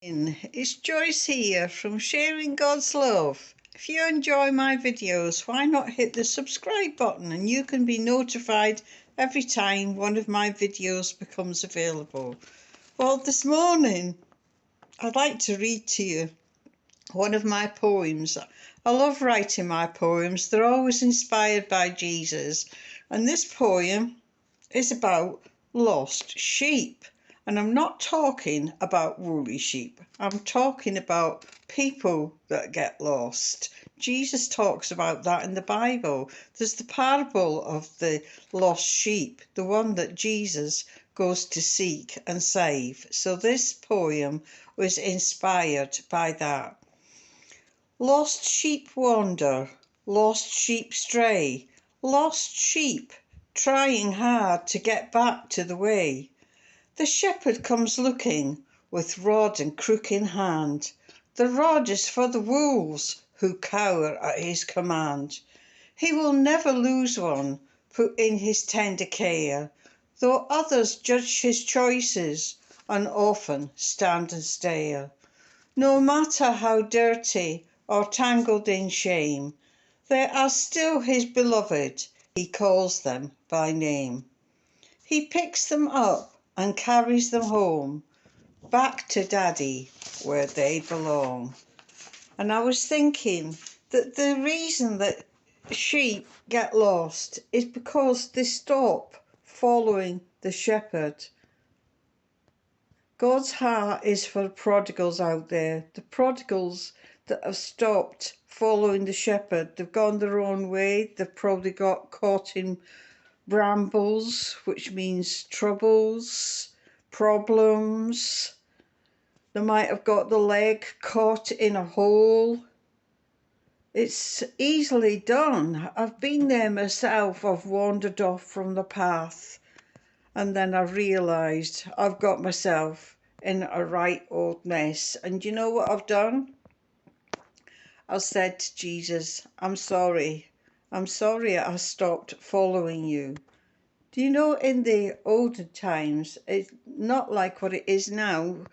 It's Joyce here from Sharing God's Love. If you enjoy my videos, why not hit the subscribe button and you can be notified every time one of my videos becomes available. Well, this morning I'd like to read to you one of my poems. I love writing my poems. They're always inspired by Jesus. And this poem is about lost sheep. And I'm not talking about woolly sheep. I'm talking about people that get lost. Jesus talks about that in the Bible. There's the parable of the lost sheep, the one that Jesus goes to seek and save. So this poem was inspired by that. Lost sheep wander, lost sheep stray, lost sheep trying hard to get back to the way. The shepherd comes looking with rod and crook in hand. The rod is for the wolves who cower at his command. He will never lose one put in his tender care, though others judge his choices and often stand and stare. No matter how dirty or tangled in shame, they are still his beloved. He calls them by name. He picks them up and carries them home, back to Daddy where they belong. And I was thinking that the reason that sheep get lost is because they stop following the shepherd. God's heart is for prodigals out there, the prodigals that have stopped following the shepherd. They've gone their own way. They've probably got caught in brambles, which means troubles, problems. They might have got the leg caught in a hole. It's easily done. I've been there myself. I've wandered off from the path and then I realised I've got myself in a right old mess. And you know what I've done? I said to Jesus, I'm sorry I stopped following you. Do you know, in the olden times, it's not like what it is now.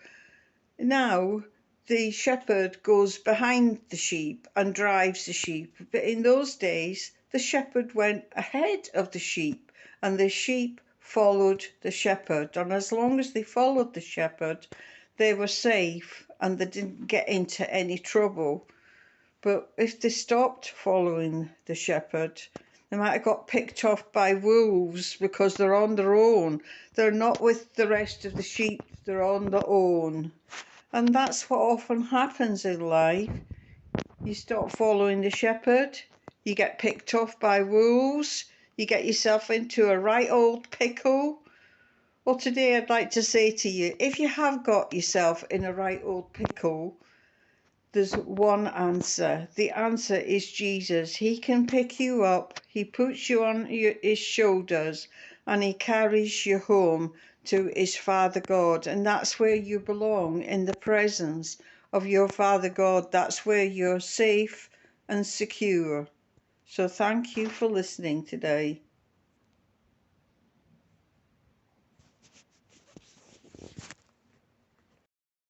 Now, the shepherd goes behind the sheep and drives the sheep. But in those days, the shepherd went ahead of the sheep and the sheep followed the shepherd. And as long as they followed the shepherd, they were safe and they didn't get into any trouble. But if they stopped following the shepherd, they might have got picked off by wolves because they're on their own. They're not with the rest of the sheep, they're on their own. And that's what often happens in life. You stop following the shepherd, you get picked off by wolves, you get yourself into a right old pickle. Well, today I'd like to say to you, if you have got yourself in a right old pickle, there's one answer. The answer is Jesus. He can pick you up. He puts you on his shoulders and he carries you home to his Father God. And that's where you belong, in the presence of your Father God. That's where you're safe and secure. So thank you for listening today.